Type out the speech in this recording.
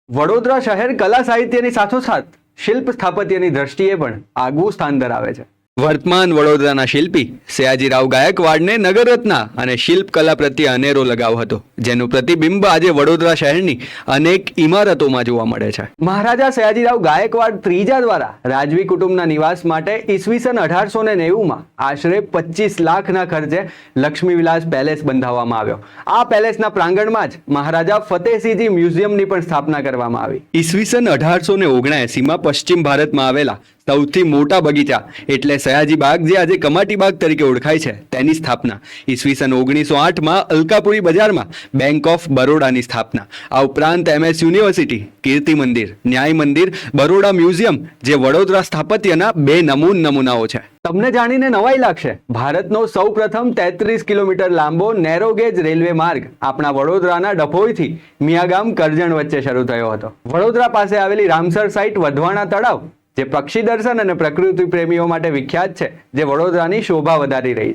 વડોદરા શહેર કલા સાહિત્યની સાથોસાથ શિલ્પ સ્થાપત્યની દ્રષ્ટિએ પણ આગવું સ્થાન ધરાવે છે. વર્તમાન વડોદરાના શિલ્પી સયાજીરાવ ગાયકવાડને નગરરત્ના અને શિલ્પ કલા પ્રત્યે અનેરો લગાવ હતો, જેનું પ્રતિબિંબ આજે વડોદરા શહેરની અનેક ઇમારતોમાં જોવા મળે છે. મહારાજા સયાજીરાવ ગાયકવાડ ત્રીજા દ્વારા રાજવી કુટુંબના નિવાસ માટે ઈસવીસન 1890માં આશરે 25 લાખના ખર્ચે લક્ષ્મીવિલાસ પેલેસ બંધાવવામાં આવ્યો. આ પેલેસના પ્રાંગણમાં જ મહારાજા ફતેહસિંહજી મ્યુઝિયમની પણ સ્થાપના કરવામાં આવી. ઈસવીસન 1879માં પશ્ચિમ ભારતમાં આવેલા સૌથી મોટા બગીચા એટલે સયાજી બાગ, જે આજે કમાટી બાગ તરીકે ઓળખાય છે, તેની સ્થાપના. ઈસવીસન 1908માં અલકાપુરી બજારમાં બેંક ઓફ બરોડાની સ્થાપના. આ ઉપરાંત MS યુનિવર્સિટી, કીર્તિ મંદિર, ન્યાય મંદિર, બરોડા મ્યુઝિયમ, જે વડોદરા સ્થાપત્યના બે નમૂનાઓ છે. તમને જાણીને નવાઈ લાગશે, ભારતનો સૌપ્રથમ 33 કિલોમીટર લાંબો નેરોગેજ રેલવે માર્ગ આપણા વડોદરાના ડભોઈથી મિયાગામ કરજણ વચ્ચે શરૂ થયો હતો. વડોદરા પાસે આવેલી રામસર સાઇટ વધવાણા તળાવ, જે પક્ષી દર્શન અને પ્રકૃતિ પ્રેમીઓ માટે વિખ્યાત છે, જે વડોદરાની શોભા વધારી રહી છે.